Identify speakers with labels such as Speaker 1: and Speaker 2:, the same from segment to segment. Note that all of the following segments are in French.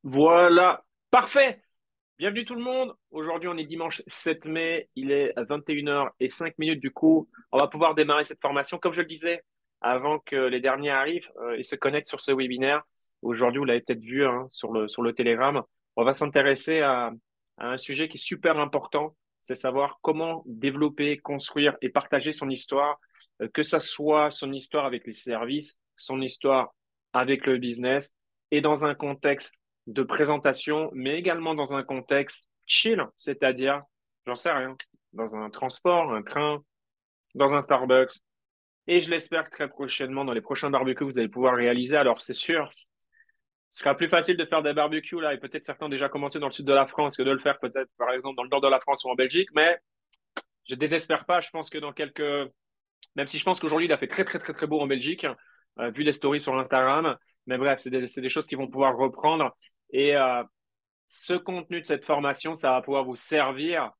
Speaker 1: Voilà, parfait. Bienvenue tout le monde. Aujourd'hui, on est dimanche 7 mai. Il est à 21h05 du coup. On va pouvoir démarrer cette formation. Comme je le disais, avant que les derniers arrivent et se connectent sur ce webinaire. Aujourd'hui, vous l'avez peut-être vu hein, sur le Telegram. On va s'intéresser à un sujet qui est super important. C'est savoir comment développer, construire et partager son histoire, que ça soit son histoire avec les services, son histoire avec le business et dans un contexte de présentation, mais également dans un contexte chill, c'est-à-dire, j'en sais rien, dans un transport, un train, dans un Starbucks. Et je l'espère que très prochainement, dans les prochains barbecues, vous allez pouvoir réaliser. Alors, c'est sûr, ce sera plus facile de faire des barbecues là, et peut-être certains ont déjà commencé dans le sud de la France que de le faire peut-être, par exemple, dans le nord de la France ou en Belgique. Mais je désespère pas. Je pense que dans quelques, même si je pense qu'aujourd'hui, il a fait très, très, très, très beau en Belgique, vu les stories sur l'Instagram. Mais bref, c'est des choses qui vont pouvoir reprendre. Et ce contenu de cette formation, ça va pouvoir vous servir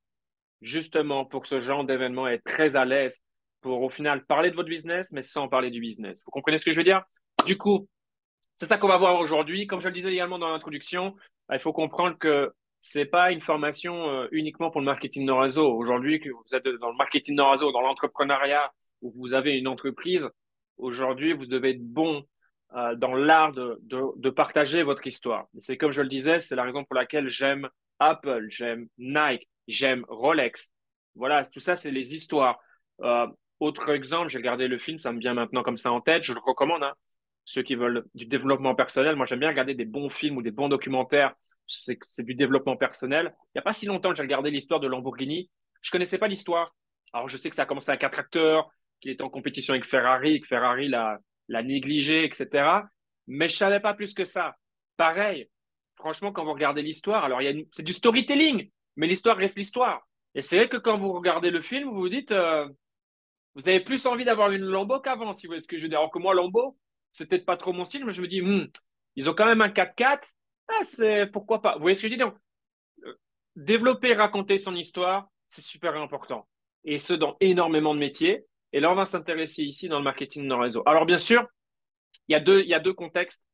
Speaker 1: justement pour ce genre d'événement, être très à l'aise pour au final parler de votre business, mais sans parler du business. Vous comprenez ce que je veux dire? Du coup, c'est ça qu'on va voir aujourd'hui. Comme je le disais également dans l'introduction, il faut comprendre que c'est pas une formation uniquement pour le marketing de réseau. Aujourd'hui, que vous êtes dans le marketing de réseau, dans l'entrepreneuriat, où vous avez une entreprise, aujourd'hui, vous devez être bon dans l'art de partager votre histoire. Et c'est comme je le disais, c'est la raison pour laquelle j'aime Apple, j'aime Nike, j'aime Rolex. Voilà, tout ça, c'est les histoires. Euh, Autre exemple, j'ai regardé le film, ça me vient maintenant comme ça en tête, je le recommande, hein, ceux qui veulent du développement personnel. Moi, j'aime bien regarder des bons films ou des bons documentaires. C'est du développement personnel. Il n'y a pas si longtemps que j'ai regardé l'histoire de Lamborghini. Je connaissais pas l'histoire. Alors, je sais que ça a commencé avec un tracteur, qu'il était en compétition avec Ferrari, que Ferrari l'a négligé, etc. Mais je savais pas plus que ça. Pareil, franchement, quand vous regardez l'histoire, alors c'est du storytelling, mais l'histoire reste l'histoire. Et c'est vrai que quand vous regardez le film, vous vous dites, vous avez plus envie d'avoir une Lambo qu'avant, si vous voyez ce que je veux dire. Alors que moi, Lambo, c'est peut-être pas trop mon style, mais je me dis, ils ont quand même un 4x4. Ah, c'est pourquoi pas. Vous voyez ce que je dis donc, euh, développer, raconter son histoire, c'est super important. Et ce, dans énormément de métiers. Et là, on va s'intéresser ici dans le marketing de réseau. Alors, bien sûr, il y a deux contextes.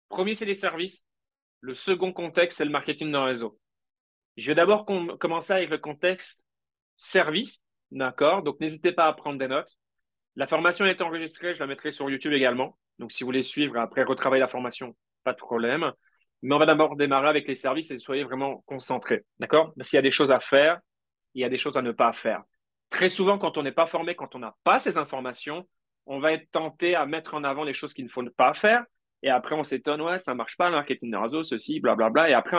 Speaker 1: Premier, c'est les services. Le second contexte, c'est le marketing de réseau. Je vais d'abord commencer avec le contexte service. D'accord? Donc, n'hésitez pas à prendre des notes. La formation est enregistrée, je la mettrai sur YouTube également. Donc, si vous voulez suivre et après retravailler la formation, pas de problème. Mais on va d'abord démarrer avec les services et soyez vraiment concentrés. D'accord? Parce qu'il y a des choses à faire, il y a des choses à ne pas faire. Très souvent, quand on n'est pas formé, quand on n'a pas ces informations, on va être tenté à mettre en avant les choses qu'il ne faut pas faire. Et après, on s'étonne, ouais, ça marche pas, le marketing de réseau, ceci, blablabla. Et après,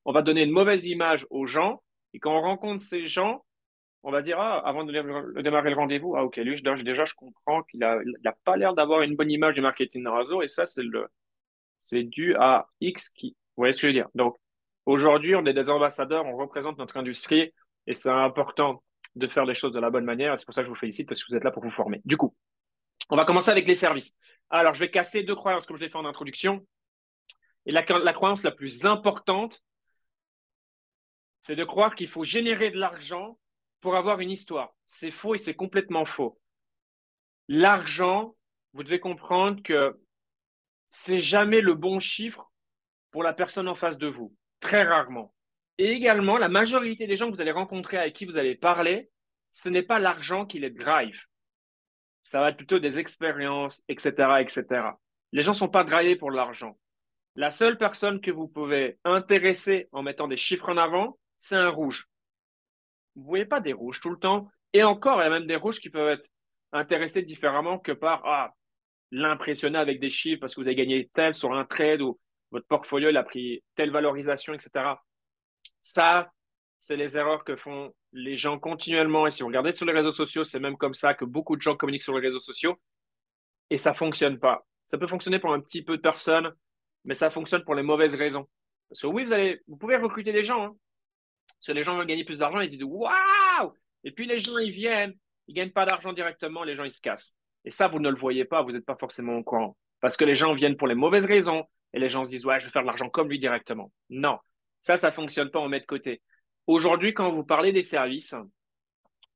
Speaker 1: on va donner une mauvaise image aux gens. Et quand on rencontre ces gens, on va dire, ah, avant de démarrer le rendez-vous, ah, ok, lui, déjà, je comprends qu'il a pas l'air d'avoir une bonne image du marketing de réseau, et ça, c'est dû à X qui, vous voyez ce que je veux dire? Donc, aujourd'hui, on est des ambassadeurs, on représente notre industrie, et c'est important de faire les choses de la bonne manière, et c'est pour ça que je vous félicite, parce que vous êtes là pour vous former. Du coup, on va commencer avec les services. Alors, je vais casser deux croyances, comme je l'ai fait en introduction, et la croyance la plus importante, c'est de croire qu'il faut générer de l'argent pour avoir une histoire. C'est faux et c'est complètement faux. L'argent, vous devez comprendre que c'est jamais le bon chiffre pour la personne en face de vous. Très rarement. Et également, la majorité des gens que vous allez rencontrer, avec qui vous allez parler, ce n'est pas l'argent qui les drive. Ça va être plutôt des expériences, etc., etc. Les gens ne sont pas drivés pour l'argent. La seule personne que vous pouvez intéresser en mettant des chiffres en avant, c'est un rouge. Vous ne voyez pas des rouges tout le temps. Et encore, il y a même des rouges qui peuvent être intéressés différemment que par l'impressionner avec des chiffres parce que vous avez gagné tel sur un trade ou votre portfolio il a pris telle valorisation, etc. Ça, c'est les erreurs que font les gens continuellement. Et si vous regardez sur les réseaux sociaux, c'est même comme ça que beaucoup de gens communiquent sur les réseaux sociaux et ça fonctionne pas. Ça peut fonctionner pour un petit peu de personnes, mais ça fonctionne pour les mauvaises raisons. Parce que oui, vous pouvez recruter des gens, hein, parce que les gens veulent gagner plus d'argent, ils se disent waouh! Et puis les gens, ils viennent, ils gagnent pas d'argent directement, les gens, ils se cassent. Et ça, vous ne le voyez pas, vous n'êtes pas forcément au courant. Parce que les gens viennent pour les mauvaises raisons et les gens se disent ouais, je vais faire de l'argent comme lui directement. Non, ça fonctionne pas, on met de côté. Aujourd'hui, quand vous parlez des services,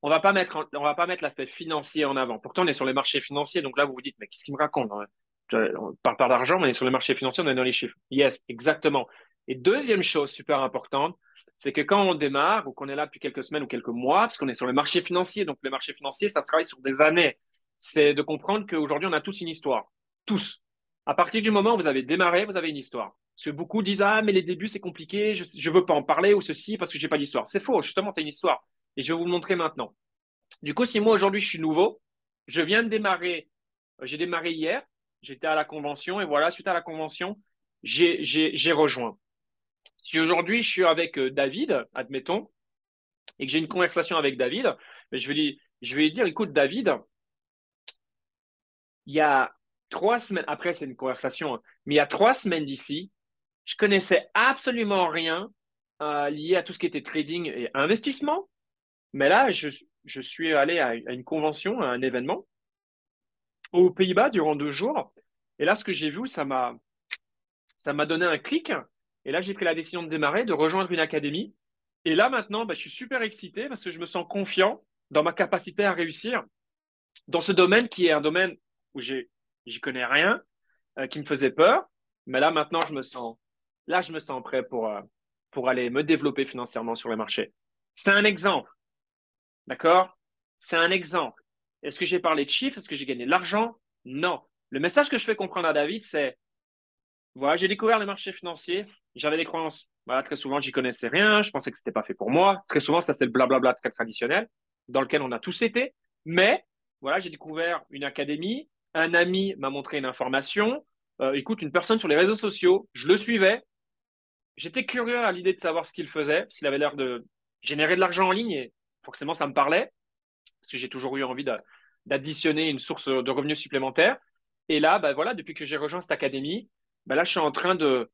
Speaker 1: on va pas mettre l'aspect financier en avant. Pourtant, on est sur les marchés financiers, donc là, vous vous dites, mais qu'est-ce qu'il me raconte, hein? On parle pas d'argent, mais on est sur les marchés financiers, on est dans les chiffres. Yes, exactement. Et deuxième chose super importante, c'est que quand on démarre ou qu'on est là depuis quelques semaines ou quelques mois, parce qu'on est sur le marché financier, donc les marchés financiers, ça se travaille sur des années, c'est de comprendre qu'aujourd'hui, on a tous une histoire. Tous. À partir du moment où vous avez démarré, vous avez une histoire. Parce que beaucoup disent, ah, mais les débuts, c'est compliqué, je veux pas en parler ou ceci parce que j'ai pas d'histoire. C'est faux, justement, tu as une histoire. Et je vais vous le montrer maintenant. Du coup, si moi aujourd'hui je suis nouveau, je viens de démarrer, j'ai démarré hier, j'étais à la convention et voilà, suite à la convention, j'ai rejoint. Si aujourd'hui je suis avec David, admettons, et que j'ai une conversation avec David, mais je vais lui dire, écoute David, il y a 3 semaines, après c'est une conversation, hein, mais il y a 3 semaines d'ici, je connaissais absolument rien lié à tout ce qui était trading et investissement, mais là je suis allé à une convention, à un événement aux Pays-Bas durant 2 jours, et là ce que j'ai vu, ça m'a donné un clic. Et là, j'ai pris la décision de démarrer, de rejoindre une académie. Et là, maintenant, je suis super excité parce que je me sens confiant dans ma capacité à réussir dans ce domaine qui est un domaine où j'y connais rien, qui me faisait peur. Mais là, maintenant, je me sens prêt pour aller me développer financièrement sur les marchés. C'est un exemple, d'accord? C'est un exemple. Est-ce que j'ai parlé de chiffres? Est-ce que j'ai gagné de l'argent? Non. Le message que je fais comprendre à David, c'est voilà, j'ai découvert les marchés financiers. J'avais des croyances. Voilà, très souvent, j'y connaissais rien. Je pensais que c'était pas fait pour moi. Très souvent, ça, c'est le blablabla très traditionnel dans lequel on a tous été. Mais voilà, j'ai découvert une académie. Un ami m'a montré une information. Écoute, une personne sur les réseaux sociaux, je le suivais. J'étais curieux à l'idée de savoir ce qu'il faisait, parce qu'il avait l'air de générer de l'argent en ligne et forcément, ça me parlait, parce que j'ai toujours eu envie d'additionner une source de revenus supplémentaires. Et là, voilà, depuis que j'ai rejoint cette académie, là, je suis en train de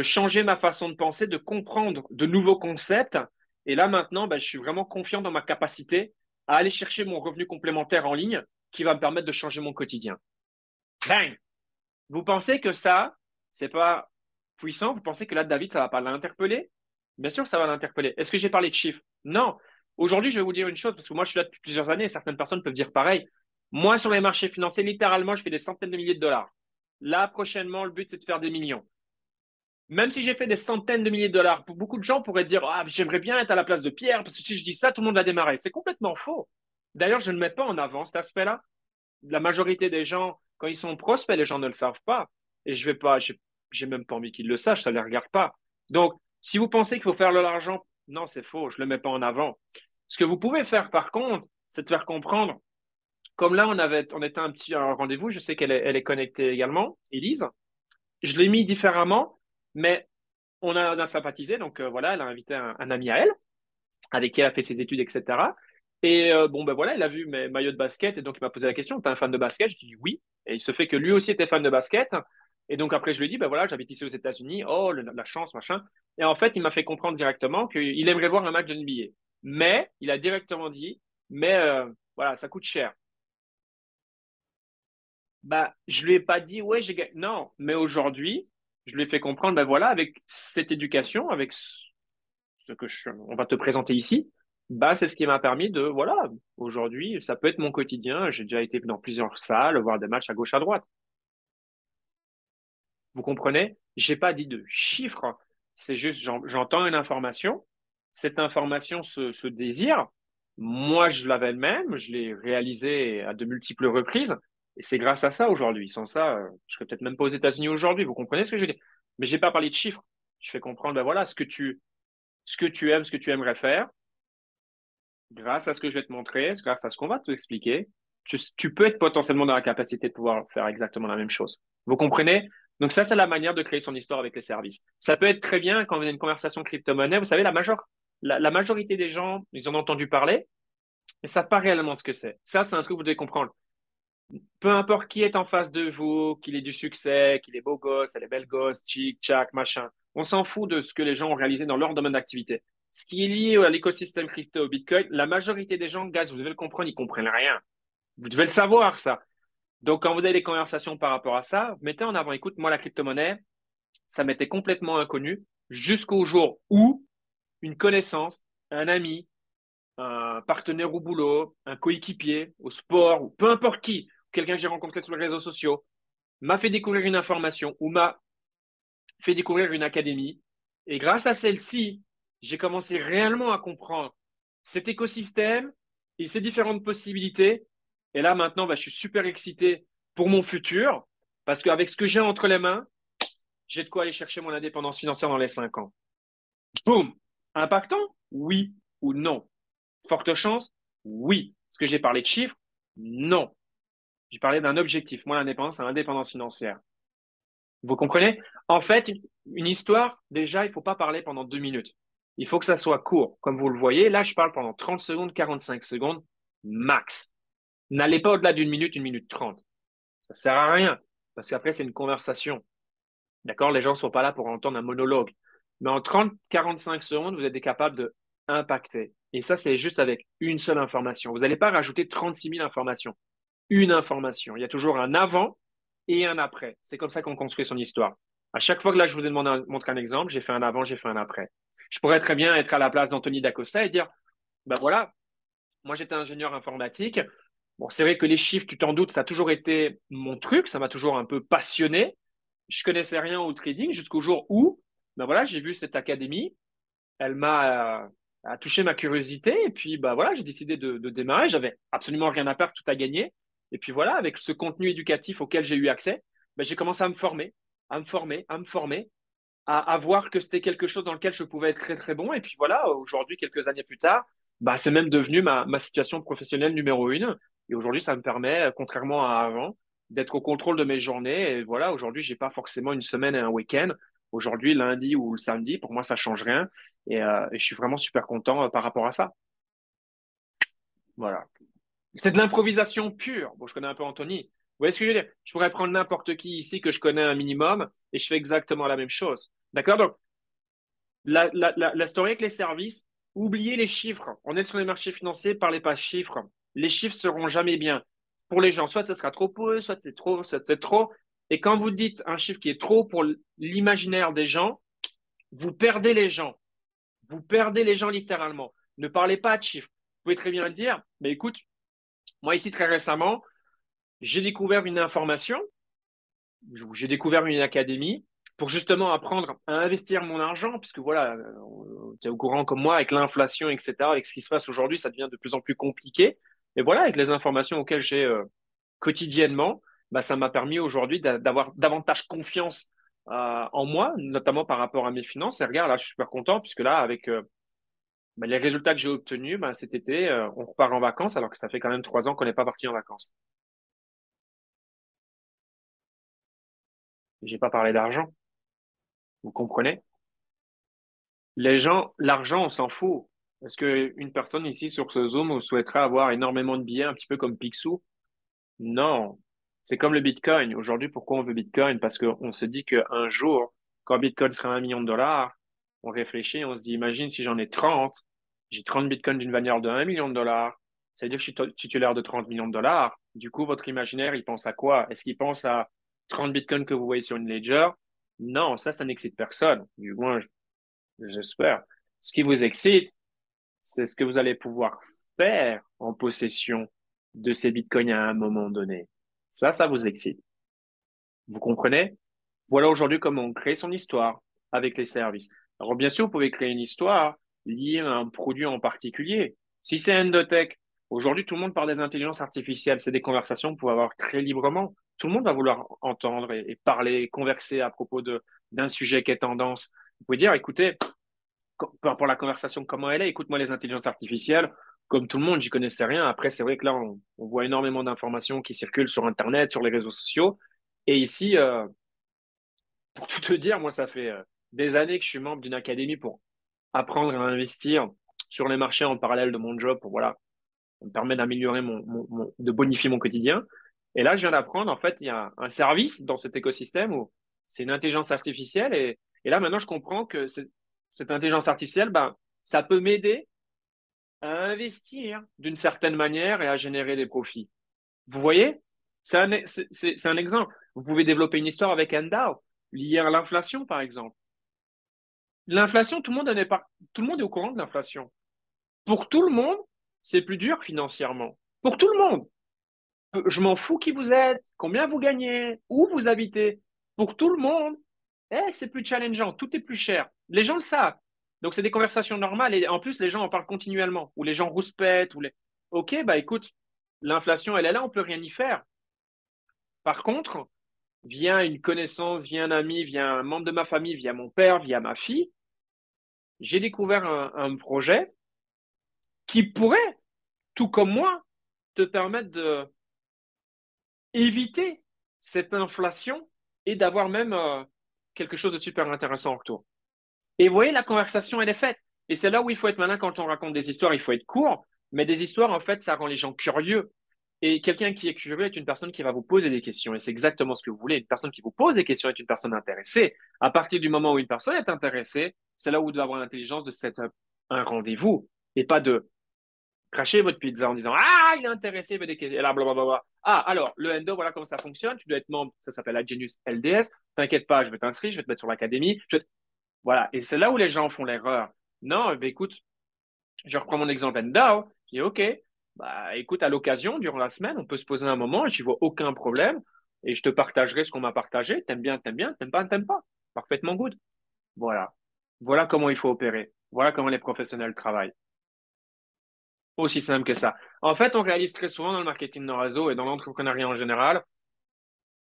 Speaker 1: changer ma façon de penser, de comprendre de nouveaux concepts. Et là, maintenant, je suis vraiment confiant dans ma capacité à aller chercher mon revenu complémentaire en ligne qui va me permettre de changer mon quotidien. Bang! Vous pensez que ça, c'est pas puissant? Vous pensez que là, David, ça va pas l'interpeller? Bien sûr que ça va l'interpeller. Est-ce que j'ai parlé de chiffres? Non. Aujourd'hui, je vais vous dire une chose, parce que moi, je suis là depuis plusieurs années et certaines personnes peuvent dire pareil. Moi, sur les marchés financiers, littéralement, je fais des centaines de milliers de dollars. Là, prochainement, le but, c'est de faire des millions. Même si j'ai fait des centaines de milliers de dollars, pour beaucoup de gens pourraient dire ah, j'aimerais bien être à la place de Pierre, parce que si je dis ça, tout le monde va démarrer. C'est complètement faux. D'ailleurs, je ne mets pas en avant cet aspect-là. La majorité des gens, quand ils sont prospects, les gens ne le savent pas. Et je vais pas, j'ai même pas envie qu'ils le sachent, ça ne les regarde pas. Donc, si vous pensez qu'il faut faire de l'argent, non, c'est faux, je ne le mets pas en avant. Ce que vous pouvez faire, par contre, c'est de faire comprendre, comme là, on était un rendez-vous, je sais elle est connectée également, Elise. Je l'ai mis différemment, mais on a sympathisé, donc voilà, elle a invité un ami à elle, avec qui elle a fait ses études, etc. Et bon, voilà, il a vu mes maillots de basket, et donc il m'a posé la question, t'es un fan de basket? Je dis oui. Et il se fait que lui aussi était fan de basket. Et donc après, je lui ai dit, voilà, j'habite ici aux États-Unis, oh, la chance, machin. Et en fait, il m'a fait comprendre directement qu'il aimerait voir un match de NBA. Mais, il a directement dit, mais voilà, ça coûte cher. Je lui ai pas dit, ouais, j'ai gagné. Non, mais aujourd'hui, je lui ai fait comprendre, voilà, avec cette éducation, avec ce que on va te présenter ici, c'est ce qui m'a permis de, voilà, aujourd'hui, ça peut être mon quotidien. J'ai déjà été dans plusieurs salles, voir des matchs à gauche, à droite. Vous comprenez? J'ai pas dit de chiffres. C'est juste, j'entends une information. Cette information se désire. Moi, je l'avais même. Je l'ai réalisée à de multiples reprises. Et c'est grâce à ça aujourd'hui. Sans ça, je serais peut-être même pas aux États-Unis aujourd'hui. Vous comprenez ce que je veux dire? Mais j'ai pas parlé de chiffres. Je fais comprendre, voilà, ce que tu aimes, ce que tu aimerais faire, grâce à ce que je vais te montrer, grâce à ce qu'on va te expliquer, tu peux être potentiellement dans la capacité de pouvoir faire exactement la même chose. Vous comprenez? Donc ça, c'est la manière de créer son histoire avec les services. Ça peut être très bien quand vous avez une conversation crypto-monnaie. Vous savez, la majorité des gens, ils en ont entendu parler, mais ne savent pas réellement ce que c'est. Ça, c'est un truc que vous devez comprendre. Peu importe qui est en face de vous, qu'il ait du succès, qu'il est beau gosse, elle est belle gosse, chic, tchac, machin. On s'en fout de ce que les gens ont réalisé dans leur domaine d'activité. Ce qui est lié à l'écosystème crypto, au Bitcoin, la majorité des gens, gaz, vous devez le comprendre, ils comprennent rien. Vous devez le savoir, ça. Donc, quand vous avez des conversations par rapport à ça, mettez en avant, écoute, moi, la crypto-monnaie, ça m'était complètement inconnu jusqu'au jour où une connaissance, un ami, un partenaire au boulot, un coéquipier, au sport, ou peu importe qui, quelqu'un que j'ai rencontré sur les réseaux sociaux, m'a fait découvrir une information ou m'a fait découvrir une académie. Et grâce à celle-ci, j'ai commencé réellement à comprendre cet écosystème et ses différentes possibilités. Et là, maintenant, bah, je suis super excité pour mon futur parce qu'avec ce que j'ai entre les mains, j'ai de quoi aller chercher mon indépendance financière dans les 5 ans. Boum! Impactant? Oui ou non? Forte chance? Oui. Est-ce que j'ai parlé de chiffres? Non. J'ai parlé d'un objectif. Moi, l'indépendance, c'est l'indépendance financière. Vous comprenez? En fait, une histoire, déjà, il ne faut pas parler pendant 2 minutes. Il faut que ça soit court. Comme vous le voyez, là, je parle pendant 30 secondes, 45 secondes, max. N'allez pas au-delà d'une minute 30. Ça sert à rien. Parce qu'après, c'est une conversation. D'accord? Les gens ne sont pas là pour entendre un monologue. Mais en 30, 45 secondes, vous êtes capable de impacter. Et ça, c'est juste avec une seule information. Vous n'allez pas rajouter 36 000 informations. Une information. Il y a toujours un avant et un après. C'est comme ça qu'on construit son histoire. À chaque fois que là, je vous ai demandé montré un exemple, j'ai fait un avant, j'ai fait un après. Je pourrais très bien être à la place d'Anthony Dacosta et dire, ben voilà, moi j'étais ingénieur informatique. Bon, c'est vrai que les chiffres, tu t'en doutes, ça a toujours été mon truc, ça m'a toujours un peu passionné. Je connaissais rien au trading jusqu'au jour où, ben voilà, j'ai vu cette académie, elle m'a a touché ma curiosité et puis bah voilà, j'ai décidé de démarrer. J'avais absolument rien à perdre, tout à gagner. Et puis voilà, avec ce contenu éducatif auquel j'ai eu accès, ben, j'ai commencé à me former, à me former, à me former, à voir que c'était quelque chose dans lequel je pouvais être très très bon. Et puis voilà, aujourd'hui, quelques années plus tard, bah, c'est même devenu ma situation professionnelle numéro une. Et aujourd'hui, ça me permet, contrairement à avant, d'être au contrôle de mes journées. Et voilà, aujourd'hui, j'ai pas forcément une semaine et un week-end. Aujourd'hui, lundi ou le samedi, pour moi, ça change rien. Et je suis vraiment super content par rapport à ça. Voilà. C'est de l'improvisation pure. Bon, je connais un peu Anthony. Vous voyez ce que je veux dire? Je pourrais prendre n'importe qui ici que je connais un minimum et je fais exactement la même chose. D'accord? Donc, la story avec les services, oubliez les chiffres. On est sur les marchés financiers, parlez pas chiffres. Les chiffres seront jamais bien. Pour les gens, soit ça sera trop pour eux, soit c'est trop, soit c'est trop. Et quand vous dites un chiffre qui est trop pour l'imaginaire des gens, vous perdez les gens. Vous perdez les gens littéralement. Ne parlez pas de chiffres. Vous pouvez très bien dire, mais écoute, moi ici très récemment, j'ai découvert une information, j'ai découvert une académie pour justement apprendre à investir mon argent, puisque voilà, tu es au courant comme moi, avec l'inflation, etc., avec ce qui se passe aujourd'hui, ça devient de plus en plus compliqué. Et voilà, avec les informations auxquelles j'ai quotidiennement, bah, ça m'a permis aujourd'hui d'avoir davantage confiance en moi, notamment par rapport à mes finances. Et regarde, là, je suis super content, puisque là, avec bah, les résultats que j'ai obtenus, bah, cet été, on repart en vacances, alors que ça fait quand même 3 ans qu'on n'est pas parti en vacances. J'ai pas parlé d'argent, vous comprenez? Les gens, l'argent, on s'en fout. Est-ce qu'une personne ici sur ce Zoom souhaiterait avoir énormément de billets, un petit peu comme Picsou? Non. C'est comme le Bitcoin. Aujourd'hui, pourquoi on veut Bitcoin? Parce qu'on se dit qu'un jour, quand Bitcoin sera 1 million de dollars, on réfléchit, on se dit, imagine si j'en ai 30, j'ai 30 Bitcoins d'une valeur de 1 million de dollars. Ça veut dire que je suis titulaire de 30 millions de dollars. Du coup, votre imaginaire, il pense à quoi? Est-ce qu'il pense à 30 Bitcoins que vous voyez sur une ledger? Non, ça n'excite personne. Du moins, j'espère. Ce qui vous excite, c'est ce que vous allez pouvoir faire en possession de ces bitcoins à un moment donné. Ça vous excite. Vous comprenez? Voilà aujourd'hui comment on crée son histoire avec les services. Alors bien sûr, vous pouvez créer une histoire liée à un produit en particulier. Si c'est Endotech, aujourd'hui tout le monde parle des intelligences artificielles. C'est des conversations que vous pouvez avoir très librement. Tout le monde va vouloir entendre et parler, converser à propos d'un sujet qui est tendance. Vous pouvez dire, écoutez, par rapport à la conversation, comment elle est. Écoute-moi, les intelligences artificielles, comme tout le monde, j'y connaissais rien. Après, c'est vrai que là, on voit énormément d'informations qui circulent sur Internet, sur les réseaux sociaux. Et ici, pour tout te dire, moi, ça fait des années que je suis membre d'une académie pour apprendre à investir sur les marchés en parallèle de mon job. Pour, voilà, ça me permet d'améliorer de bonifier mon quotidien. Et là, je viens d'apprendre, en fait, il y a un service dans cet écosystème où c'est une intelligence artificielle. Et là, maintenant, je comprends que cette intelligence artificielle, ben, ça peut m'aider à investir d'une certaine manière et à générer des profits. Vous voyez? C'est un exemple. Vous pouvez développer une histoire avec un DAO liée à l'inflation, par exemple. L'inflation, tout le monde est au courant de l'inflation. Pour tout le monde, c'est plus dur financièrement. Pour tout le monde. Je m'en fous qui vous êtes, combien vous gagnez, où vous habitez. Pour tout le monde, c'est plus challengeant, tout est plus cher. Les gens le savent. Donc, c'est des conversations normales. Et en plus, les gens en parlent continuellement. Ou les gens rouspètent. OK, bah écoute, l'inflation, elle est là, on peut rien y faire. Par contre, via une connaissance, via un ami, via un membre de ma famille, via mon père, via ma fille, j'ai découvert un projet qui pourrait, tout comme moi, te permettre de éviter cette inflation et d'avoir même quelque chose de super intéressant en retour. Et vous voyez, la conversation, elle est faite. Et c'est là où il faut être malin quand on raconte des histoires, il faut être court, mais des histoires, en fait, ça rend les gens curieux. Et quelqu'un qui est curieux est une personne qui va vous poser des questions. Et c'est exactement ce que vous voulez. Une personne qui vous pose des questions est une personne intéressée. À partir du moment où une personne est intéressée, c'est là où vous devez avoir l'intelligence de set up un rendez-vous et pas de cracher votre pizza en disant ah, il est intéressé, il veut des questions. Et là, blablabla. Ah, alors, le endo, voilà comment ça fonctionne. Tu dois être membre, ça s'appelle la Genius LDS. T'inquiète pas, je vais t'inscrire, je vais te mettre sur l'académie. Voilà. Et c'est là où les gens font l'erreur. Non, ben écoute, je reprends mon exemple Endao. Je dis OK, bah écoute, à l'occasion, durant la semaine, on peut se poser un moment, je n'y vois aucun problème. Et je te partagerai ce qu'on m'a partagé. T'aimes bien, t'aimes pas. Parfaitement good. Voilà. Voilà comment il faut opérer. Voilà comment les professionnels travaillent. Aussi simple que ça. En fait, on réalise très souvent dans le marketing de réseau et dans l'entrepreneuriat en général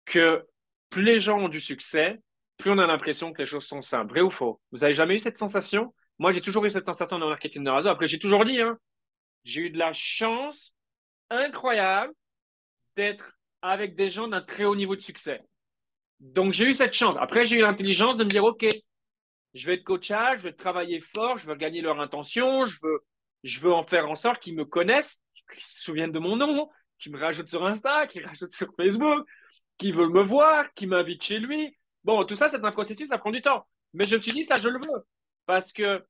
Speaker 1: que plus les gens ont du succès, plus on a l'impression que les choses sont simples. Vrai ou faux? Vous avez jamais eu cette sensation? Moi, j'ai toujours eu cette sensation dans le marketing de réseau. Après, j'ai toujours dit, hein, j'ai eu de la chance incroyable d'être avec des gens d'un très haut niveau de succès. Donc, j'ai eu cette chance. Après, j'ai eu l'intelligence de me dire, OK, je vais être coachable, je vais travailler fort, je veux gagner leur intention, je veux en faire en sorte qu'ils me connaissent, qu'ils se souviennent de mon nom, qu'ils me rajoutent sur Insta, qu'ils rajoutent sur Facebook, qu'ils veulent me voir, qu'ils m'invitent chez lui. Bon, tout ça, c'est un processus, ça prend du temps. Mais je me suis dit, ça, je le veux. Parce que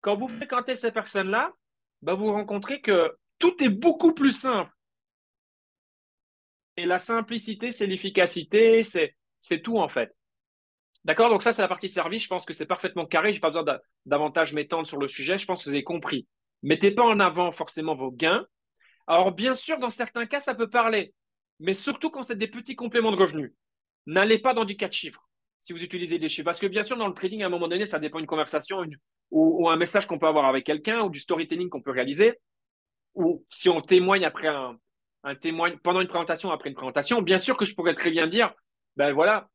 Speaker 1: quand vous fréquentez ces personnes-là, bah, vous rencontrez que tout est beaucoup plus simple. Et la simplicité, c'est l'efficacité, c'est tout en fait. D'accord. Donc ça, c'est la partie service. Je pense que c'est parfaitement carré. J'ai pas besoin davantage m'étendre sur le sujet. Je pense que vous avez compris. Mettez pas en avant forcément vos gains. Alors bien sûr, dans certains cas, ça peut parler, mais surtout quand c'est des petits compléments de revenus. N'allez pas dans du 4 chiffres si vous utilisez des chiffres. Parce que bien sûr, dans le trading, à un moment donné, ça dépend d'une conversation ou un message qu'on peut avoir avec quelqu'un ou du storytelling qu'on peut réaliser. Ou si on témoigne après un témoigne pendant une présentation, après une présentation, bien sûr que je pourrais très bien dire, ben voilà,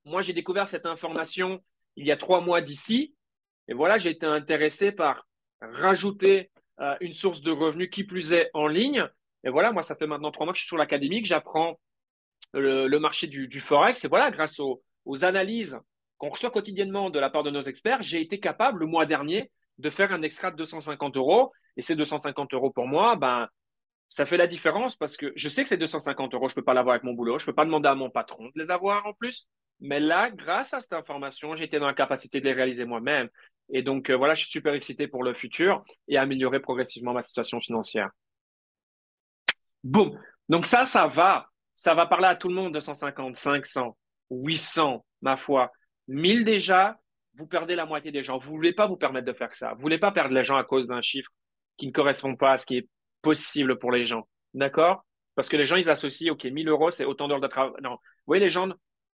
Speaker 1: moi j'ai découvert cette information il y a 3 mois d'ici, et voilà, j'ai été intéressé par rajouter une source de revenus qui plus est en ligne. Et voilà, moi ça fait maintenant 3 mois que je suis sur l'académie, que j'apprends le marché du Forex. Et voilà, grâce aux analyses qu'on reçoit quotidiennement de la part de nos experts, j'ai été capable le mois dernier de faire un extra de 250 euros. Et ces 250 euros pour moi, ben, ça fait la différence parce que je sais que ces 250 euros, je ne peux pas l'avoir avec mon boulot. Je ne peux pas demander à mon patron de les avoir en plus. Mais là, grâce à cette information, j'étais dans la capacité de les réaliser moi-même. Et donc, voilà, je suis super excité pour le futur et améliorer progressivement ma situation financière. Boum. Donc ça va. Ça va parler à tout le monde, 250, 500, 800, ma foi. 1000 déjà, vous perdez la moitié des gens. Vous ne voulez pas vous permettre de faire ça. Vous ne voulez pas perdre les gens à cause d'un chiffre qui ne correspond pas à ce qui est possible pour les gens. D'accord? Parce que les gens, ils associent, OK, 1000 euros, c'est autant d'heures de travail. Non. Vous voyez, les gens,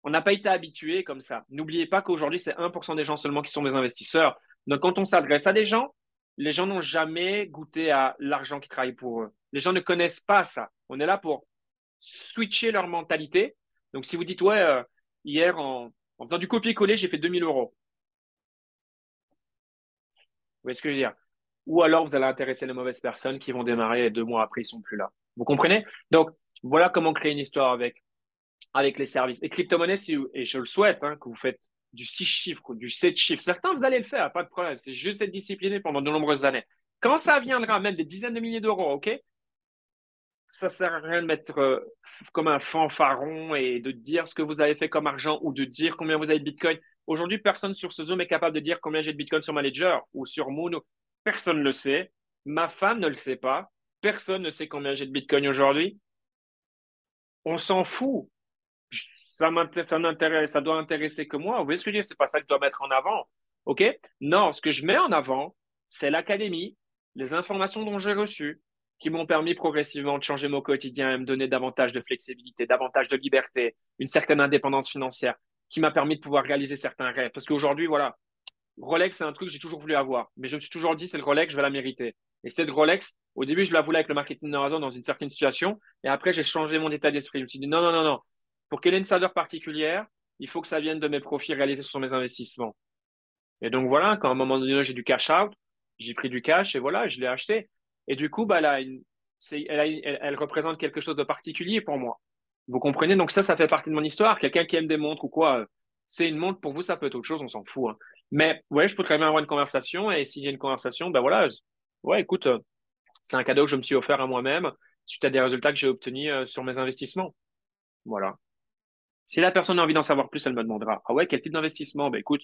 Speaker 1: on n'a pas été habitués comme ça. N'oubliez pas qu'aujourd'hui, c'est 1% des gens seulement qui sont des investisseurs. Donc, quand on s'adresse à des gens, les gens n'ont jamais goûté à l'argent qui travaille pour eux. Les gens ne connaissent pas ça. On est là pour switcher leur mentalité. Donc, si vous dites, ouais, hier, en faisant du copier-coller, j'ai fait 2000 euros. Vous voyez ce que je veux dire? Ou alors, vous allez intéresser les mauvaises personnes qui vont démarrer et 2 mois après, ils sont plus là. Vous comprenez? Donc, voilà comment créer une histoire avec les services. Et crypto-monnaie, et je le souhaite, hein, que vous faites du 6 chiffres, du 7 chiffres. Certains, vous allez le faire, pas de problème. C'est juste être discipliné pendant de nombreuses années. Quand ça viendra, même des dizaines de milliers d'euros, OK? Ça sert à rien de mettre comme un fanfaron et de dire ce que vous avez fait comme argent ou de dire combien vous avez de Bitcoin. Aujourd'hui, personne sur ce Zoom est capable de dire combien j'ai de Bitcoin sur ma Ledger ou sur Moon. Personne ne le sait. Ma femme ne le sait pas. Personne ne sait combien j'ai de Bitcoin aujourd'hui. On s'en fout. Ça doit intéresser que moi. Vous voyez ce que je veux dire? C'est pas ça que je dois mettre en avant. OK? Non, ce que je mets en avant, c'est l'académie, les informations dont j'ai reçues, qui m'ont permis progressivement de changer mon quotidien et me donner davantage de flexibilité, davantage de liberté, une certaine indépendance financière, qui m'a permis de pouvoir réaliser certains rêves. Parce qu'aujourd'hui, voilà, Rolex, c'est un truc que j'ai toujours voulu avoir. Mais je me suis toujours dit, c'est le Rolex, je vais la mériter. Et cette Rolex, au début, je la voulais avec le marketing de Amazon dans une certaine situation. Et après, j'ai changé mon état d'esprit. Je me suis dit, non, non, non, non. Pour qu'elle ait une saveur particulière, il faut que ça vienne de mes profits réalisés sur mes investissements. Et donc voilà, quand à un moment donné, j'ai du cash out, j'ai pris du cash et voilà, je l'ai acheté. Et du coup, bah, elle représente quelque chose de particulier pour moi. Vous comprenez? Donc ça fait partie de mon histoire. Quelqu'un qui aime des montres ou quoi, c'est une montre. Pour vous, ça peut être autre chose, on s'en fout, hein. Mais ouais, je peux très bien avoir une conversation. Et s'il y a une conversation, ben voilà, ouais, écoute, c'est un cadeau que je me suis offert à moi-même suite à des résultats que j'ai obtenus sur mes investissements. Voilà. Si la personne a envie d'en savoir plus, elle me demandera, ah ouais, quel type d'investissement? Ben écoute,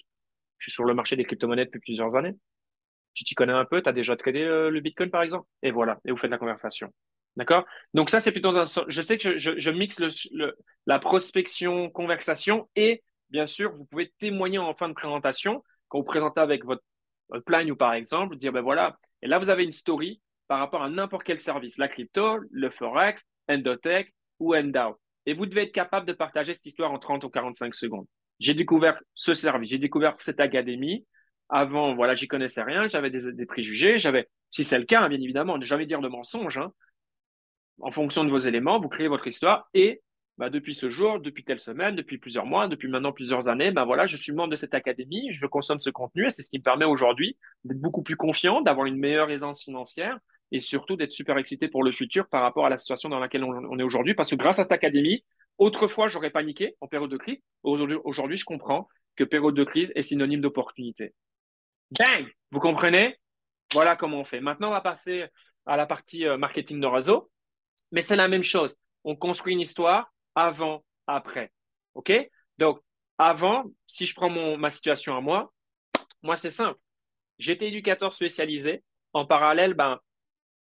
Speaker 1: je suis sur le marché des crypto-monnaies depuis plusieurs années. Tu t'y connais un peu, tu as déjà tradé le Bitcoin par exemple, et voilà, et vous faites la conversation. D'accord? Donc ça, c'est plutôt dans un... Je sais que je mixe la prospection, conversation, et bien sûr, vous pouvez témoigner en fin de présentation, quand vous présentez avec votre plan ou par exemple, dire, ben voilà, et là, vous avez une story par rapport à n'importe quel service, la crypto, le Forex, Endotech ou Endow. Et vous devez être capable de partager cette histoire en 30 ou 45 secondes. J'ai découvert ce service, j'ai découvert cette académie, avant, voilà, j'y connaissais rien, j'avais des préjugés, si c'est le cas, hein, bien évidemment, ne jamais dire de mensonges, hein. En fonction de vos éléments, vous créez votre histoire et bah, depuis ce jour, depuis telle semaine, depuis plusieurs mois, depuis maintenant plusieurs années, bah, voilà, je suis membre de cette académie, je consomme ce contenu et c'est ce qui me permet aujourd'hui d'être beaucoup plus confiant, d'avoir une meilleure aisance financière et surtout d'être super excité pour le futur par rapport à la situation dans laquelle on est aujourd'hui. Parce que grâce à cette académie, autrefois, j'aurais paniqué en période de crise. Aujourd'hui, je comprends que période de crise est synonyme d'opportunité. Bang! Vous comprenez? Voilà comment on fait. Maintenant, on va passer à la partie marketing de réseau. Mais c'est la même chose. On construit une histoire avant, après. OK? Donc, avant, si je prends ma situation à moi, c'est simple. J'étais éducateur spécialisé. En parallèle, ben,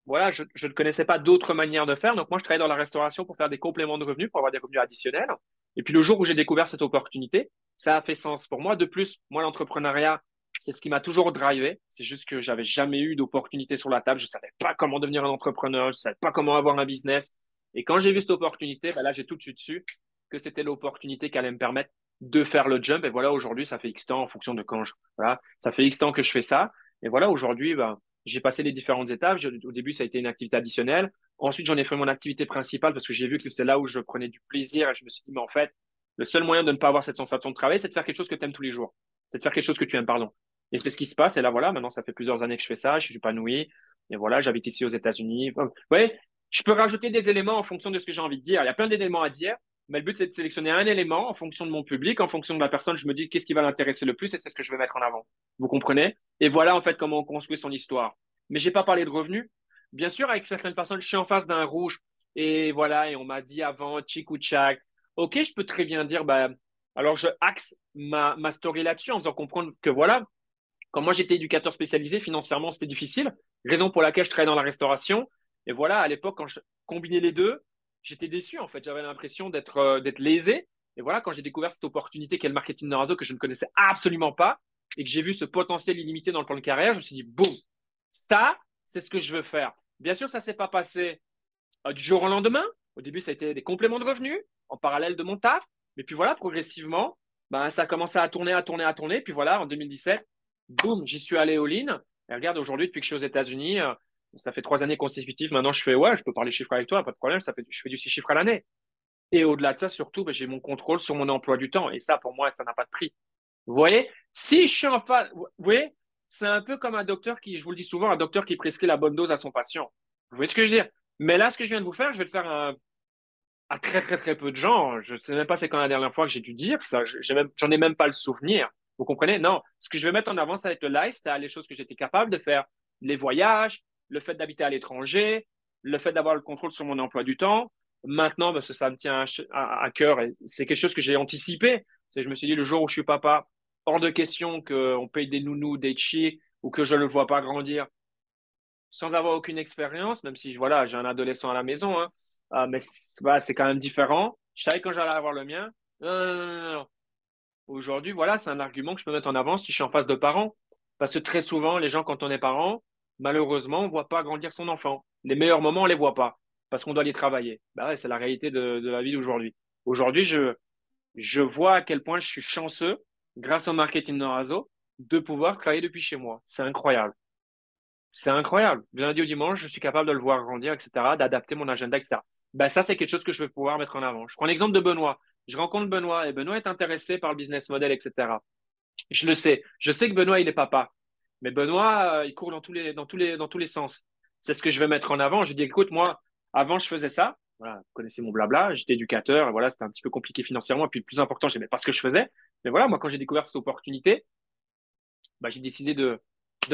Speaker 1: voilà, je ne connaissais pas d'autres manières de faire. Donc, moi, je travaillais dans la restauration pour faire des compléments de revenus, pour avoir des revenus additionnels. Et puis, le jour où j'ai découvert cette opportunité, ça a fait sens pour moi. De plus, moi, l'entrepreneuriat, c'est ce qui m'a toujours drivé. C'est juste que j'avais jamais eu d'opportunité sur la table. Je savais pas comment devenir un entrepreneur. Je savais pas comment avoir un business. Et quand j'ai vu cette opportunité, ben là, j'ai tout de suite su que c'était l'opportunité qui allait me permettre de faire le jump. Et voilà, aujourd'hui, ça fait X temps en fonction de quand voilà, ça fait X temps que je fais ça. Et voilà, aujourd'hui, ben, j'ai passé les différentes étapes. Au début, ça a été une activité additionnelle. Ensuite, j'en ai fait mon activité principale parce que j'ai vu que c'est là où je prenais du plaisir et je me suis dit, mais en fait, le seul moyen de ne pas avoir cette sensation de travail, c'est de faire quelque chose que tu aimes tous les jours. C'est de faire quelque chose que tu aimes, pardon. Et c'est ce qui se passe. Et là, voilà, maintenant, ça fait plusieurs années que je fais ça. Je suis épanoui. Et voilà, j'habite ici aux États-Unis. Vous voyez, je peux rajouter des éléments en fonction de ce que j'ai envie de dire. Il y a plein d'éléments à dire. Mais le but, c'est de sélectionner un élément en fonction de mon public, en fonction de la personne. Je me dis qu'est-ce qui va l'intéresser le plus et c'est ce que je vais mettre en avant. Vous comprenez? Et voilà, en fait, comment on construit son histoire. Mais j'ai pas parlé de revenus. Bien sûr, avec certaines personnes, je suis en face d'un rouge. Et voilà, et on m'a dit avant, tchic ou tchac. Ok, je peux très bien dire, bah, alors je axe ma story là-dessus en faisant comprendre que voilà, quand moi j'étais éducateur spécialisé, financièrement, c'était difficile. Raison pour laquelle je travaillais dans la restauration. Et voilà, à l'époque, quand je combinais les deux, j'étais déçu en fait. J'avais l'impression d'être lésé. Et voilà, quand j'ai découvert cette opportunité qu'est le marketing de réseau que je ne connaissais absolument pas et que j'ai vu ce potentiel illimité dans le plan de carrière, je me suis dit, boum, ça, c'est ce que je veux faire. Bien sûr, ça ne s'est pas passé du jour au lendemain. Au début, ça a été des compléments de revenus en parallèle de mon taf. Mais puis voilà, progressivement, ben, ça a commencé à tourner, à tourner, à tourner. Puis voilà, en 2017, boum, j'y suis allé all-in. Et regarde, aujourd'hui, depuis que je suis aux États-Unis, ça fait 3 années consécutives. Maintenant, je fais, ouais, je peux parler chiffres avec toi, pas de problème. Je fais du 6 chiffres à l'année. Et au-delà de ça, surtout, ben, j'ai mon contrôle sur mon emploi du temps. Et ça, pour moi, ça n'a pas de prix. Vous voyez, si je suis en face, vous voyez, c'est un peu comme un docteur qui, je vous le dis souvent, un docteur qui prescrit la bonne dose à son patient. Vous voyez ce que je veux dire? Mais là, ce que je viens de vous faire, je vais le faire à très, très, très peu de gens. Je ne sais même pas c'est quand la dernière fois que j'ai dû dire ça. J'en ai même pas le souvenir. Vous comprenez? Non. Ce que je vais mettre en avant, ça va être le lifestyle, les choses que j'étais capable de faire. Les voyages, le fait d'habiter à l'étranger, le fait d'avoir le contrôle sur mon emploi du temps. Maintenant, parce que ça me tient à cœur et c'est quelque chose que j'ai anticipé. Je me suis dit, le jour où je suis papa, hors de question qu'on paye des nounous, des chi ou que je ne le vois pas grandir sans avoir aucune expérience, même si voilà, j'ai un adolescent à la maison, hein, mais voilà, c'est quand même différent. Je savais quand j'allais avoir le mien. Non, non, non, non, non. Aujourd'hui, voilà, c'est un argument que je peux mettre en avant si je suis en face de parents. Parce que très souvent, les gens, quand on est parent, malheureusement, on ne voit pas grandir son enfant. Les meilleurs moments, on ne les voit pas parce qu'on doit les travailler. Bah ouais, c'est la réalité de la vie d'aujourd'hui. Aujourd'hui, je vois à quel point je suis chanceux grâce au marketing de réseau de pouvoir travailler depuis chez moi. C'est incroyable. C'est incroyable. Du lundi au dimanche, je suis capable de le voir grandir, etc., d'adapter mon agenda, etc. Ben, ça, c'est quelque chose que je vais pouvoir mettre en avant. Je prends l'exemple de Benoît. Je rencontre Benoît et Benoît est intéressé par le business model, etc. Je le sais. Je sais que Benoît, il est papa. Mais Benoît, il court dans tous les sens. C'est ce que je vais mettre en avant. Je dis, écoute, moi, avant, je faisais ça. Voilà, vous connaissez mon blabla. J'étais éducateur. Et voilà, c'était un petit peu compliqué financièrement. Et puis, le plus important, je n'aimais pas ce que je faisais. Mais voilà, moi, quand j'ai découvert cette opportunité, bah, j'ai décidé de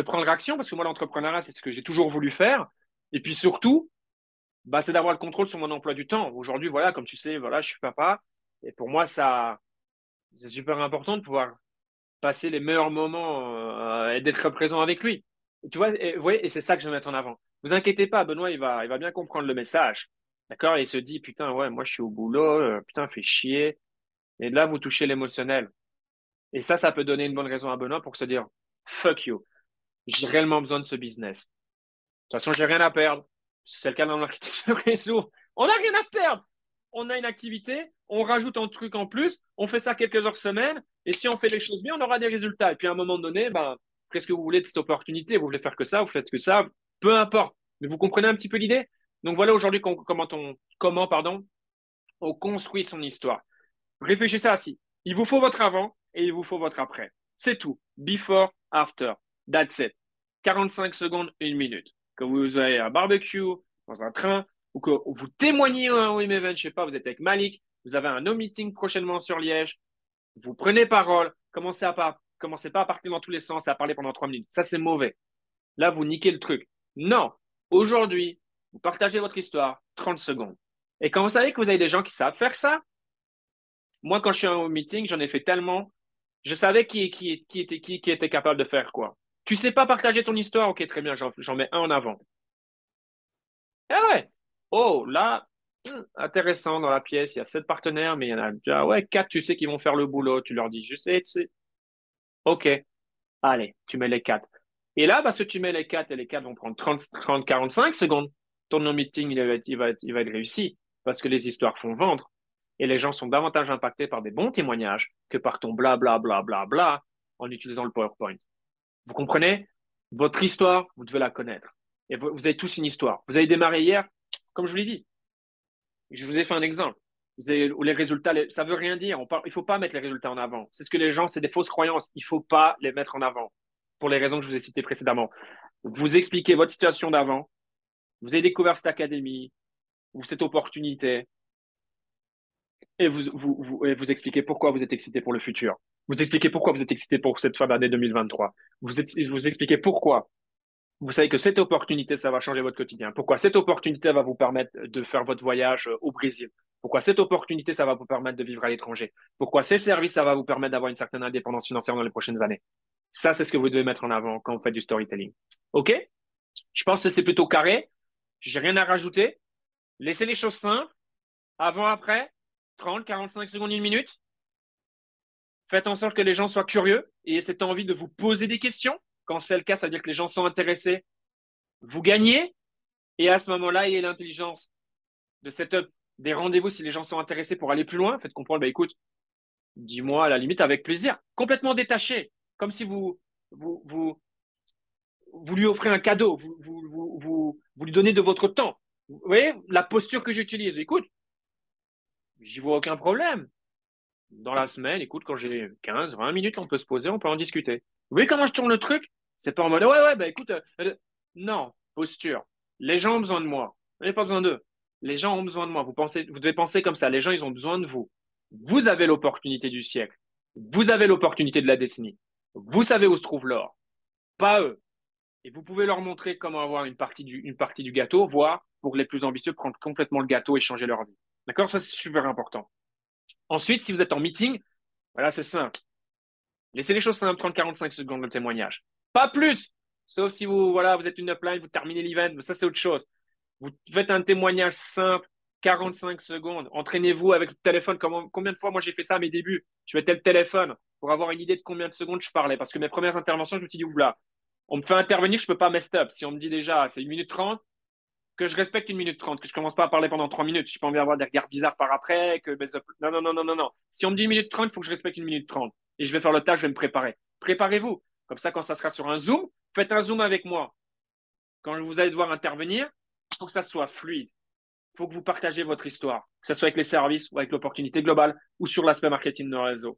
Speaker 1: prendre action parce que moi, l'entrepreneuriat, c'est ce que j'ai toujours voulu faire. Et puis surtout, bah, c'est d'avoir le contrôle sur mon emploi du temps. Aujourd'hui, voilà, comme tu sais, voilà, je suis papa. Et pour moi, ça, c'est super important de pouvoir passer les meilleurs moments et d'être présent avec lui. Et tu vois, et c'est ça que je vais mettre en avant. Vous inquiétez pas, Benoît, il va bien comprendre le message. D'accord? Et il se dit, putain, ouais, moi, je suis au boulot, putain, fait chier. Et là, vous touchez l'émotionnel. Et ça peut donner une bonne raison à Benoît pour se dire, fuck you. J'ai réellement besoin de ce business. De toute façon, j'ai rien à perdre. C'est le cas dans le marketing de réseau. On n'a rien à perdre. On a une activité, on rajoute un truc en plus, on fait ça quelques heures semaine, et si on fait les choses bien, on aura des résultats. Et puis à un moment donné, ben, qu'est-ce que vous voulez de cette opportunité? Vous voulez faire que ça, vous faites que ça, peu importe. Mais vous comprenez un petit peu l'idée? Donc voilà aujourd'hui comment on construit son histoire. Réfléchissez ainsi. Il vous faut votre avant et il vous faut votre après. C'est tout. Before, after. That's it. 45 secondes, une minute. Que vous ayez un barbecue, dans un train, ou que vous témoignez un win event, je sais pas, vous êtes avec Malik, vous avez un no meeting prochainement sur Liège, vous prenez parole, commencez pas à partir dans tous les sens et à parler pendant 3 minutes. Ça, c'est mauvais. Là, vous niquez le truc. Non. Aujourd'hui, vous partagez votre histoire, 30 secondes. Et quand vous savez que vous avez des gens qui savent faire ça, moi, quand je suis au meeting, j'en ai fait tellement. Je savais qui était capable de faire quoi. Tu sais pas partager ton histoire? Ok, très bien, j'en mets un en avant. Ah ouais. Oh, là, intéressant dans la pièce, il y a 7 partenaires, mais il y en a déjà, ouais, 4, tu sais, qui vont faire le boulot. Tu leur dis, je sais, tu sais. Ok, allez, tu mets les 4. Et là, parce que tu mets les 4 et les 4 vont prendre 45 secondes, ton meeting, il va être réussi parce que les histoires font vendre et les gens sont davantage impactés par des bons témoignages que par ton bla bla bla bla bla en utilisant le PowerPoint. Vous comprenez? Votre histoire, vous devez la connaître. Et vous avez tous une histoire. Vous avez démarré hier, comme je vous l'ai dit. Je vous ai fait un exemple. Les résultats, ça veut rien dire. Il ne faut pas mettre les résultats en avant. C'est ce que les gens, c'est des fausses croyances. Il ne faut pas les mettre en avant pour les raisons que je vous ai citées précédemment. Vous expliquez votre situation d'avant. Vous avez découvert cette académie ou cette opportunité et vous expliquez pourquoi vous êtes excité pour le futur. Vous expliquez pourquoi vous êtes excité pour cette fin d'année 2023. Vous expliquez pourquoi vous savez que cette opportunité, ça va changer votre quotidien. Pourquoi cette opportunité va vous permettre de faire votre voyage au Brésil? Pourquoi cette opportunité, ça va vous permettre de vivre à l'étranger? Pourquoi ces services, ça va vous permettre d'avoir une certaine indépendance financière dans les prochaines années? Ça, c'est ce que vous devez mettre en avant quand vous faites du storytelling. OK? Je pense que c'est plutôt carré. J'ai rien à rajouter. Laissez les choses simples. Avant, après, 30, 45 secondes, une minute. Faites en sorte que les gens soient curieux et aient cette envie de vous poser des questions. Quand c'est le cas, ça veut dire que les gens sont intéressés. Vous gagnez. Et à ce moment-là, il y a l'intelligence de setup des rendez-vous si les gens sont intéressés pour aller plus loin. Faites comprendre, bah, écoute, dis-moi à la limite avec plaisir, complètement détaché, comme si vous, vous, vous lui offrez un cadeau, vous lui donnez de votre temps. Vous voyez la posture que j'utilise. Écoute, j'y vois aucun problème. Dans la semaine, écoute, quand j'ai 15, 20 minutes, on peut se poser, on peut en discuter. Vous voyez comment je tourne le truc? C'est pas en mode, ouais, ouais, bah écoute, non, posture. Les gens ont besoin de moi. Vous n'avez pas besoin d'eux. Les gens ont besoin de moi. Vous devez penser comme ça. Les gens, ils ont besoin de vous. Vous avez l'opportunité du siècle. Vous avez l'opportunité de la décennie. Vous savez où se trouve l'or. Pas eux. Et vous pouvez leur montrer comment avoir une partie du gâteau, voire, pour les plus ambitieux, prendre complètement le gâteau et changer leur vie. D'accord? Ça, c'est super important. Ensuite, si vous êtes en meeting, voilà, c'est simple. Laissez les choses simples, 30-45 secondes de témoignage. Pas plus! Sauf si vous êtes une upline, vous terminez l'event, mais ça, c'est autre chose. Vous faites un témoignage simple, 45 secondes. Entraînez-vous avec le téléphone. Combien de fois, moi, j'ai fait ça à mes débuts? Je mettais le téléphone pour avoir une idée de combien de secondes je parlais. Parce que mes premières interventions, je me suis dit, oula, on me fait intervenir, je ne peux pas mess up. Si on me dit déjà, c'est 1 minute 30, que je respecte 1 minute 30, que je commence pas à parler pendant 3 minutes. Je n'ai pas envie d'avoir des regards bizarres par après. Non, non, non, non, non, non. Si on me dit 1 minute 30, il faut que je respecte 1 minute 30. Et je vais faire le tâche, je vais me préparer. Préparez-vous. Comme ça, quand ça sera sur un Zoom, faites un Zoom avec moi. Quand vous allez devoir intervenir, il faut que ça soit fluide. Il faut que vous partagez votre histoire, que ce soit avec les services ou avec l'opportunité globale ou sur l'aspect marketing de réseau.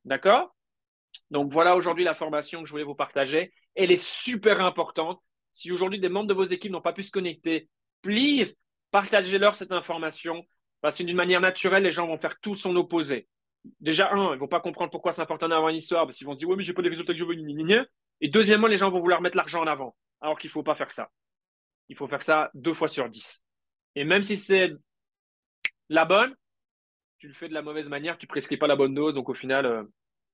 Speaker 1: D'accord? Donc voilà aujourd'hui la formation que je voulais vous partager. Elle est super importante. Si aujourd'hui des membres de vos équipes n'ont pas pu se connecter, please, partagez-leur cette information parce que d'une manière naturelle, les gens vont faire tout son opposé. Déjà, un, ils ne vont pas comprendre pourquoi c'est important d'avoir une histoire parce qu'ils vont se dire, oui, mais j'ai pas les résultats que je veux. Et deuxièmement, les gens vont vouloir mettre l'argent en avant alors qu'il ne faut pas faire ça. Il faut faire ça 2 fois sur 10. Et même si c'est la bonne, tu le fais de la mauvaise manière, tu ne prescris pas la bonne dose, donc au final,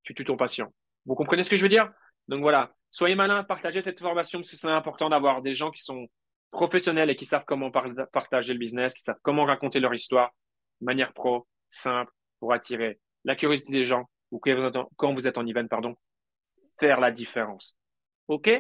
Speaker 1: tu tues ton patient. Vous comprenez ce que je veux dire? Donc voilà, soyez malins, partagez cette formation parce que c'est important d'avoir des gens qui sont professionnels et qui savent comment partager le business, qui savent comment raconter leur histoire de manière pro, simple, pour attirer la curiosité des gens ou quand vous êtes en event, pardon, faire la différence. OK?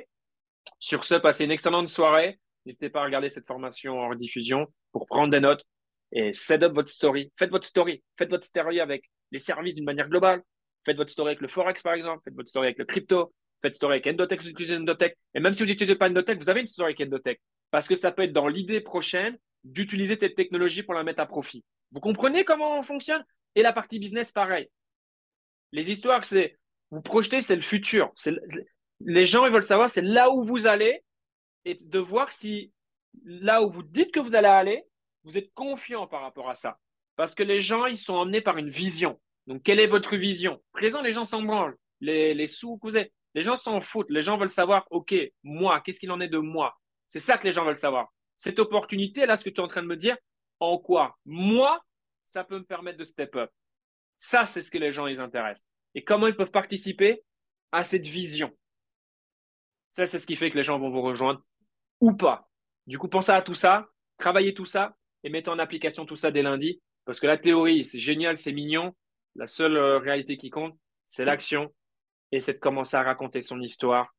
Speaker 1: Sur ce, passez une excellente soirée. N'hésitez pas à regarder cette formation en rediffusion pour prendre des notes et set up votre story. Faites votre story. Faites votre story avec les services d'une manière globale. Faites votre story avec le Forex, par exemple. Faites votre story avec le crypto. Faites story avec Endotech, vous utilisez Endotech. Et même si vous n'utilisez pas Endotech, vous avez une story avec Endotech. Parce que ça peut être dans l'idée prochaine d'utiliser cette technologie pour la mettre à profit. Vous comprenez comment on fonctionne? Et la partie business, pareil. Les histoires, c'est vous projetez, c'est le futur. Les gens, ils veulent savoir, c'est là où vous allez et de voir si là où vous dites que vous allez aller, vous êtes confiant par rapport à ça. Parce que les gens, ils sont emmenés par une vision. Donc, quelle est votre vision? Présent, les gens s'en branlent. Les sous que vous êtes. Les gens s'en foutent. Les gens veulent savoir, OK, moi, qu'est-ce qu'il en est de moi? C'est ça que les gens veulent savoir. Cette opportunité, là, ce que tu es en train de me dire, en quoi? Moi, ça peut me permettre de step up. Ça, c'est ce que les gens les intéressent. Et comment ils peuvent participer à cette vision. Ça, c'est ce qui fait que les gens vont vous rejoindre ou pas. Du coup, pensez à tout ça, travaillez tout ça et mettez en application tout ça dès lundi. Parce que la théorie, c'est génial, c'est mignon. La seule réalité qui compte, c'est l'action et c'est de commencer à raconter son histoire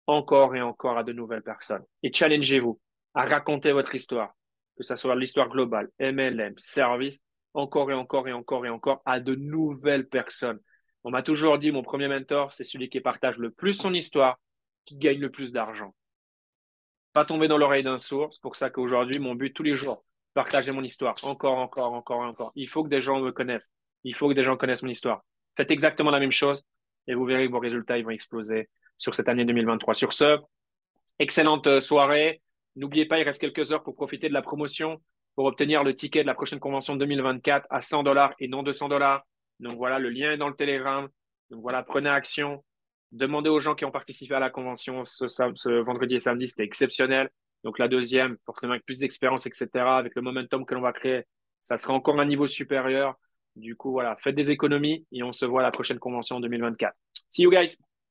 Speaker 1: encore et encore à de nouvelles personnes. Et challengez-vous à raconter votre histoire, que ce soit l'histoire globale, MLM, service, encore et encore et encore et encore à de nouvelles personnes. On m'a toujours dit, mon premier mentor, c'est celui qui partage le plus son histoire, qui gagne le plus d'argent. Pas tomber dans l'oreille d'un sourd. C'est pour ça qu'aujourd'hui, mon but tous les jours, partager mon histoire. Encore, encore, encore, encore. Il faut que des gens me connaissent. Il faut que des gens connaissent mon histoire. Faites exactement la même chose et vous verrez que vos résultats, ils vont exploser sur cette année 2023. Sur ce, excellente soirée. N'oubliez pas, il reste quelques heures pour profiter de la promotion, pour obtenir le ticket de la prochaine convention 2024 à $100 et non $200. Donc voilà, le lien est dans le Telegram. Donc voilà, prenez action. Demandez aux gens qui ont participé à la convention ce vendredi et samedi, c'était exceptionnel. Donc la deuxième, forcément avec plus d'expérience, etc., avec le momentum que l'on va créer, ça sera encore un niveau supérieur. Du coup, voilà, faites des économies et on se voit à la prochaine convention en 2024. See you guys!